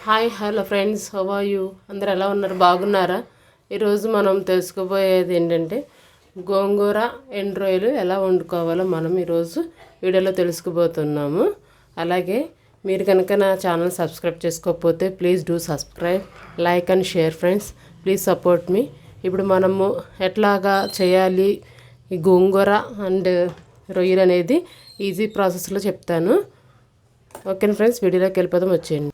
Hi hello friends, how are you? అందరు ఎలా ఉన్నారు? బాగున్నారా? ఈరోజు మనం తెలుసుకోబోయేది ఏంటంటే గోంగూర ఎండు రొయ్యలు ఎలా వండుకోవాలో మనం ఈరోజు వీడియోలో తెలుసుకోబోతున్నాము. అలాగే మీరు కనుక నా ఛానల్ సబ్స్క్రైబ్ చేసుకోకపోతే please do subscribe, like and share friends. Please support మీ. ఇప్పుడు మనము ఎట్లాగా చేయాలి ఈ గోంగూర అండ్ రొయ్యలు అనేది ఈజీ ప్రాసెస్లో చెప్తాను. ఓకేనా ఫ్రెండ్స్, వీడియోలోకి వెళ్ళిపోదాం, వచ్చేయండి.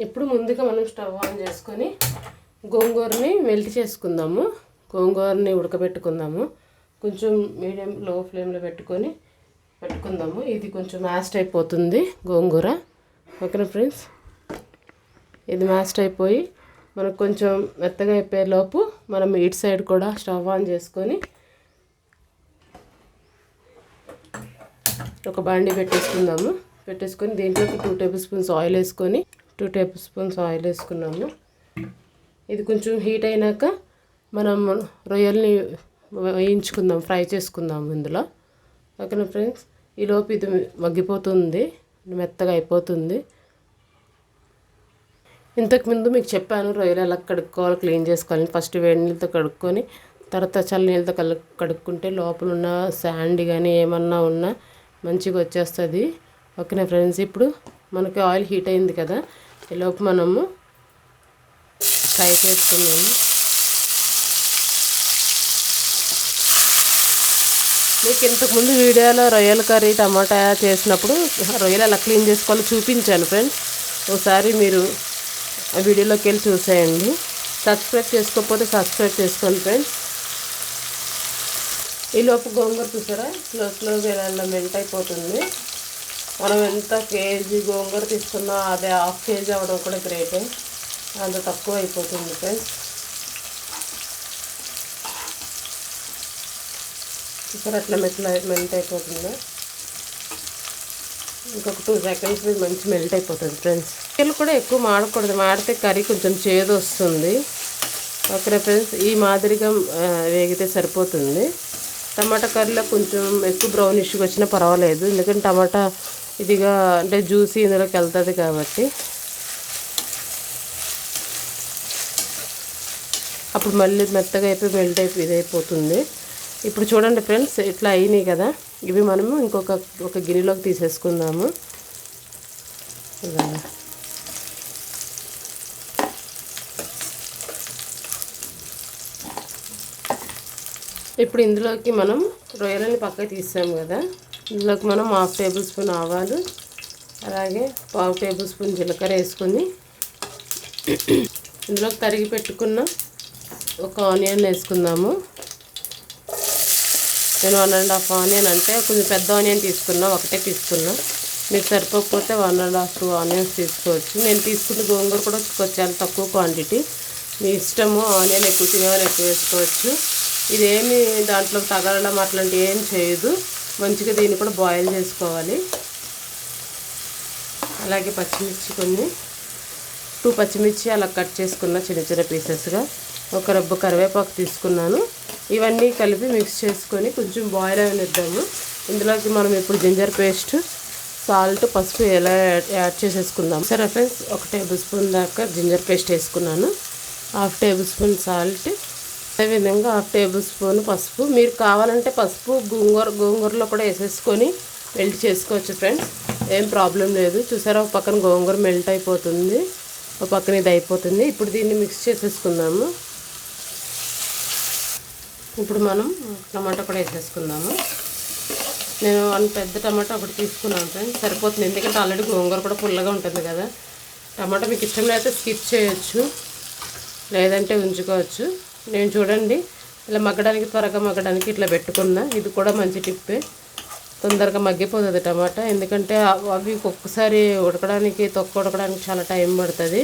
ఇప్పుడు ముందుగా మనం స్టవ్ ఆన్ చేసుకొని గోంగూరని మెల్ట్ చేసుకుందాము. గోంగూరని ఉడకబెట్టుకుందాము. కొంచెం మీడియం లో ఫ్లేమ్లో పెట్టుకుందాము. ఇది కొంచెం మ్యాస్ట్ అయిపోతుంది గోంగూర. ఓకేనా ఫ్రెండ్స్, ఇది మ్యాస్ట్ అయిపోయి మనకు కొంచెం మెత్తగా అయిపోయేలోపు మనం ఇటు సైడ్ కూడా స్టవ్ ఆన్ చేసుకొని ఒక బాండీ పెట్టేసుకొని దీంట్లోకి 2 టేబుల్ స్పూన్స్ ఆయిల్ వేసుకొని 2 టేబుల్ స్పూన్స్ ఆయిల్ వేసుకున్నాము. ఇది కొంచెం హీట్ అయినాక మనం రొయ్యల్ని వేయించుకుందాం, ఫ్రై చేసుకుందాము ఇందులో. ఓకేనా ఫ్రెండ్స్, ఈలోపు ఇది మగ్గిపోతుంది, మెత్తగా అయిపోతుంది. ఇంతకుముందు మీకు చెప్పాను రొయ్యలు ఎలా కడుక్కోవాలి, క్లీన్ చేసుకోవాలి. ఫస్ట్ వేడి నీళ్ళతో కడుక్కొని తర్వాత చల్ల నీళ్ళతో కడుక్కుంటే లోపల ఉన్న శాండ్ కానీ ఏమన్నా ఉన్నా మంచిగా వచ్చేస్తుంది. ఓకేనా ఫ్రెండ్స్, ఇప్పుడు మనకి ఆయిల్ హీట్ అయింది కదా, ఈలోపు మనము ఫ్రై చేసుకున్నాము. మీకు ఇంతకుముందు వీడియోలో రొయ్యల కర్రీ టమాటా చేసినప్పుడు రొయ్యలు ఎలా క్లీన్ చేసుకోవాలో చూపించాను ఫ్రెండ్స్. ఒకసారి మీరు ఆ వీడియోలోకి వెళ్ళి చూసేయండి. సబ్స్క్రైబ్ చేసుకోకపోతే సబ్స్క్రైబ్ చేసుకోండి ఫ్రెండ్స్. ఈలోపు గోంగూర చూసారా స్లోగా ఇలా మెల్ట్ అయిపోతుంది. మనం ఎంత కేజీ గోంగూర తీసుకున్నా అదే ½ కేజీ అవ్వడం కూడా గ్రేటే, అంత తక్కువ అయిపోతుంది ఫ్రెండ్స్. ఇప్పుడు అట్లా మెల్ట్ అయిపోతుంది. ఇంకొక 2 సెకండ్స్ మంచి మెల్ట్ అయిపోతుంది ఫ్రెండ్స్. రొయ్యలు కూడా ఎక్కువ మాడకూడదు, మాడితే కర్రీ కొంచెం చేదు వస్తుంది. ఓకే ఫ్రెండ్స్, ఈ మాదిరిగా వేగితే సరిపోతుంది. టమాటా కర్రీలో కొంచెం ఎక్కువ బ్రౌనిష్గా వచ్చినా పర్వాలేదు, ఎందుకంటే టమాటా ఇదిగా అంటే జ్యూసీ ఇందులోకి వెళ్తుంది కాబట్టి. అప్పుడు మళ్ళీ మెత్తగా అయిపోయి ఇదైపోతుంది. ఇప్పుడు చూడండి ఫ్రెండ్స్, ఇట్లా అయినాయి కదా, ఇవి మనము ఒక గిన్నెలోకి తీసేసుకుందాము. ఇప్పుడు ఇందులోకి మనం రొయ్యలని పక్కకి తీసాము కదా, ఇందులోకి మనం ½ టేబుల్ స్పూన్ ఆవాలు, అలాగే ½ టేబుల్ స్పూన్ జీలకర్ర వేసుకొని ఇందులోకి తరిగి పెట్టుకున్న ఒక ఆనియన్ వేసుకుందాము. నేను 1½ ఆనియన్, అంటే కొంచెం పెద్ద ఆనియన్ తీసుకున్నా, ఒకటే తీసుకున్నా. మీకు సరిపోకపోతే 1½ 2 ఆనియన్స్ తీసుకోవచ్చు. నేను తీసుకున్న గోంగూర కూడా చాలా తక్కువ క్వాంటిటీ, మీ ఇష్టము. ఆనియన్ ఎక్కువ తినేవాళ్ళు ఎక్కువ వేసుకోవచ్చు. ఇదేమి దాంట్లో తగలడం అట్లాంటివి ఏం చేయదు. మంచిగా దీన్ని కూడా బాయిల్ చేసుకోవాలి. అలాగే పచ్చిమిర్చి 2 పచ్చిమిర్చి అలా కట్ చేసుకున్న చిన్న పీసెస్గా, ఒక రబ్బ కరివేపాకు తీసుకున్నాను. ఇవన్నీ కలిపి మిక్స్ చేసుకొని కొంచెం బాయిల్ అవనిద్దాము. ఇందులోకి మనం ఇప్పుడు జింజర్ పేస్ట్, సాల్ట్, పసుపు ఎలా యాడ్ చేసేసుకుందాం. సరే ఫ్రెండ్స్, 1 టేబుల్ స్పూన్ దాకా జింజర్ పేస్ట్ వేసుకున్నాను, ½ టేబుల్ స్పూన్ సాల్ట్, అదేవిధంగా ½ టేబుల్ స్పూన్ పసుపు. మీరు కావాలంటే పసుపు గోంగూరలో కూడా వేసేసుకొని మెల్ట్ చేసుకోవచ్చు ఫ్రెండ్స్, ఏం ప్రాబ్లం లేదు. చూసారా, ఒక పక్కన గోంగూర మెల్ట్ అయిపోతుంది, ఒక పక్కన ఇది అయిపోతుంది. ఇప్పుడు దీన్ని మిక్స్ చేసేసుకుందాము. ఇప్పుడు మనం టమాటా కూడా వేసేసుకుందాము. నేను 1 పెద్ద టమాటా ఒకటి తీసుకున్నాను ఫ్రెండ్స్, సరిపోతుంది. ఎందుకంటే ఆల్రెడీ గోంగూర కూడా పుల్లగా ఉంటుంది కదా. టమాటా మీకు ఇష్టం లేకపోతే స్కిప్ చేయొచ్చు, లేదంటే ఉంచుకోవచ్చు. నేను చూడండి ఇలా త్వరగా మగ్గడానికి ఇట్లా పెట్టుకున్నా. ఇది కూడా మంచి టిప్పే, తొందరగా మగ్గిపోతుంది టమాటా. ఎందుకంటే అవి ఒక్కసారి తొక్క ఉడకడానికి చాలా టైం పడుతుంది.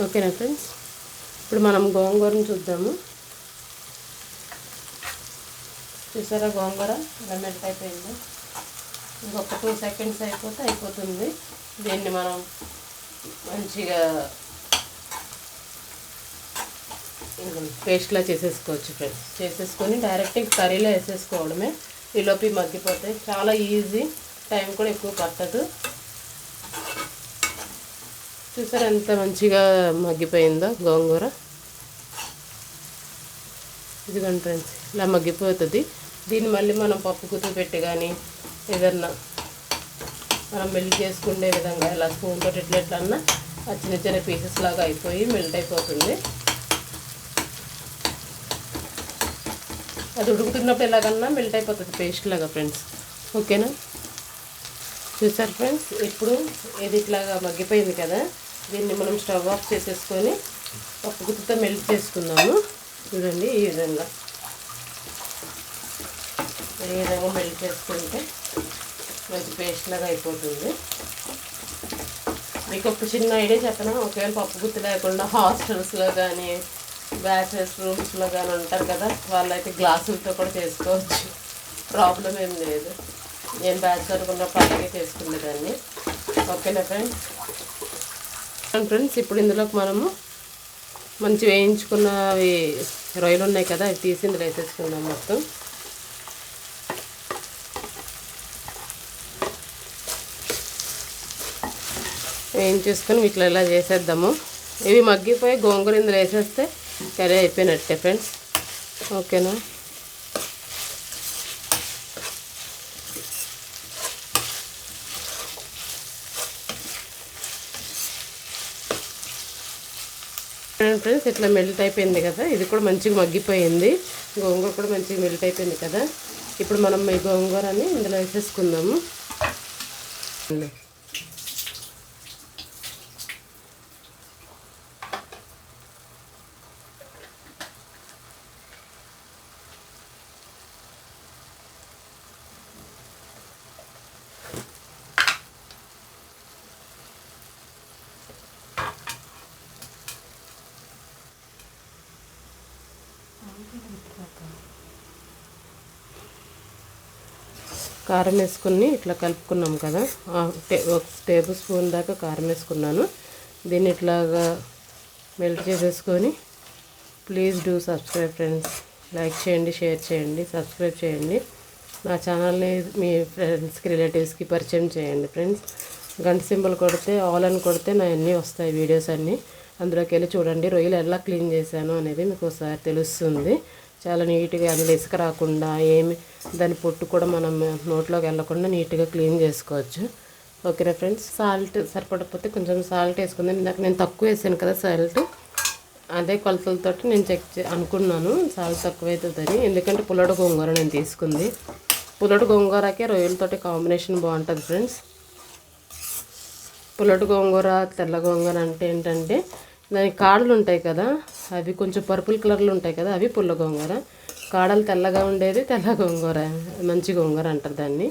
ఓకేనా ఫ్రెండ్స్, ఇప్పుడు మనం గోంగూరను చూద్దాము. చూసారా, గోంగూర ఇలా మెల్ట్ అయిపోయింది. ఇంకొక 2 సెకండ్స్ అయిపోతుంది. దీన్ని మనం మంచిగా పేస్ట్లా చేసేసుకోవచ్చు ఫ్రెండ్స్. చేసేసుకొని డైరెక్ట్ కర్రీలో వేసేసుకోవడమే. ఈలోపు మగ్గిపోతాయి. చాలా ఈజీ, టైం కూడా ఎక్కువ పట్టదు. చూసారా ఎంత మంచిగా మగ్గిపోయిందో గోంగూర. ఇదిగోండి ఫ్రెండ్స్, ఇలా మగ్గిపోతుంది. దీన్ని మళ్ళీ మనం పప్పు గుత్తి పెట్టి కానీ ఏదన్నా మనం మెల్ట్ చేసుకునే విధంగా ఇలా స్పూన్ తోటి ఎట్లా అన్నా ఆ చిన్న చిన్న పీసెస్ లాగా అయిపోయి మెల్ట్ అయిపోతుంది. అది ఉడుకుతున్నప్పుడు ఎలాగన్నా మెల్ట్ అయిపోతుంది పేస్ట్ లాగా ఫ్రెండ్స్. ఓకేనా? చూసారు ఫ్రెండ్స్, ఇప్పుడు ఇది ఇట్లాగా మగ్గిపోయింది కదా, దీన్ని మనం స్టవ్ ఆఫ్ చేసేసుకొని పప్పు గుత్తితో మెల్ట్ చేసుకుందాము. చూడండి ఈ విధంగా మెల్ట్ చేసుకుంటే మంచి పేస్ట్ లాగా అయిపోతుంది. మీకు ఒక చిన్న ఐడియా చెప్పనా, ఒకవేళ పప్పు గుత్తి లేకుండా హాస్టల్స్లో కానీ బ్యాచిలర్స్ రూమ్స్లో కానీ ఉంటారు కదా, వాళ్ళైతే గ్లాసులతో కూడా చేసుకోవచ్చు, ప్రాబ్లం ఏం లేదు. నేను బ్యాచిలర్ ఉన్నప్పుడు అలాగే చేసుకునేదాన్ని. ఓకేనా ఫ్రెండ్స్? ఫ్రెండ్స్, ఇప్పుడు ఇందులోకి మనము మంచి వేయించుకున్న అవి రొయ్యలు ఉన్నాయి కదా, అవి తీసి ఇందులో వేసేసుకుందాం మొత్తం. వేయించేసుకొని ఇట్లా ఇలా చేసేద్దాము. ఇవి మగ్గిపోయి గోంగూర ఇందులో వేసేస్తే కర్రీ అయిపోయినట్టే ఫ్రెండ్స్. ఓకేనా? ఫ్రెండ్స్, ఇట్లా మెల్ట్ అయిపోయింది కదా, ఇది కూడా మంచిగా మగ్గిపోయింది. గోంగూర కూడా మంచిగా మెల్ట్ అయిపోయింది కదా. ఇప్పుడు మనం ఈ గోంగూరని ఇందులో వేసేసుకుందాము. కారం వేసుకుని ఇట్లా కలుపుకున్నాం కదా, ఒక టేబుల్ స్పూన్ దాకా కారం వేసుకున్నాను. దీన్ని ఇట్లాగా మెల్ట్ చేసేసుకొని, please do subscribe friends. Like చేయండి, షేర్ చేయండి, సబ్స్క్రైబ్ చేయండి. నా ఛానల్ని మీ ఫ్రెండ్స్కి రిలేటివ్స్కి పరిచయం చేయండి ఫ్రెండ్స్. గంట సింబల్ కొడితే ఆల్ అని కొడితే నా అన్నీ వస్తాయి వీడియోస్ అన్నీ. అందులోకి వెళ్ళి చూడండి, రొయ్యలు ఎలా క్లీన్ చేశాను అనేది మీకు ఒకసారి తెలుస్తుంది. చాలా నీట్గా, అందులో ఇసుక రాకుండా ఏమి దాని పొట్టు కూడా మనం నోట్లోకి వెళ్ళకుండా నీట్గా క్లీన్ చేసుకోవచ్చు. ఓకేనా ఫ్రెండ్స్? సాల్ట్ సరిపడకపోతే కొంచెం సాల్ట్ వేసుకుందాం. ఇందాక నేను తక్కువ వేసాను కదా సాల్ట్, అదే కొలతలతో నేను అనుకున్నాను సాల్ట్ తక్కువ అవుతుందని. ఎందుకంటే పుల్లటి గోంగూర నేను తీసుకుంది. పుల్లటి గోంగూరకే రొయ్యలతోటి కాంబినేషన్ బాగుంటుంది ఫ్రెండ్స్. పుల్లటి గోంగూర, తెల్ల గోంగూర అంటే ఏంటంటే దానికి కాడలు ఉంటాయి కదా, అవి కొంచెం పర్పుల్ కలర్లో ఉంటాయి కదా, అవి పుల్ల గోంగూర. కాడలు తెల్లగా ఉండేది తెల్ల గోంగూర, మంచి గోంగూర అంటారు దాన్ని.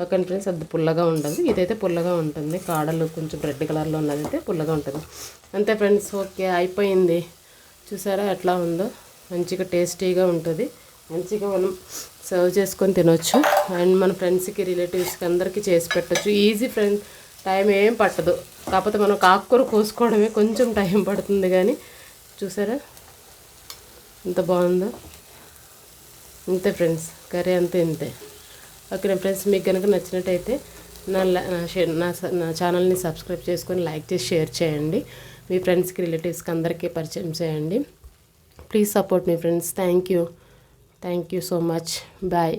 ఓకే ఫ్రెండ్స్, అది పుల్లగా ఉండదు, ఇదైతే పుల్లగా ఉంటుంది. కాడలు కొంచెం రెడ్ కలర్లో ఉన్నదైతే పుల్లగా ఉంటుంది. అంతే ఫ్రెండ్స్. ఓకే, అయిపోయింది. చూసారా ఎట్లా ఉందో? మంచిగా టేస్టీగా ఉంటుంది. మంచిగా మనం సర్వ్ చేసుకొని తినొచ్చు. అండ్ మన ఫ్రెండ్స్కి, రిలేటివ్స్కి అందరికీ చేసి పెట్టచ్చు. ఈజీ ఫ్రెండ్స్, టైం ఏం పట్టదు. కాకపోతే మనం ఆకుకూర కోసుకోవడమే కొంచెం టైం పడుతుంది. కానీ చూసారా ఎంత బాగుందో? ఇంతే ఫ్రెండ్స్, కర్రీ అంతే ఇంతే. ఓకే ఫ్రెండ్స్, మీకు కనుక నచ్చినట్టయితే నా ఛానల్ని సబ్స్క్రైబ్ చేసుకొని లైక్ చేసి షేర్ చేయండి. మీ ఫ్రెండ్స్కి, రిలేటివ్స్కి అందరికీ పరిచయం చేయండి. ప్లీజ్ సపోర్ట్ మీ friends. Thank you so much. Bye.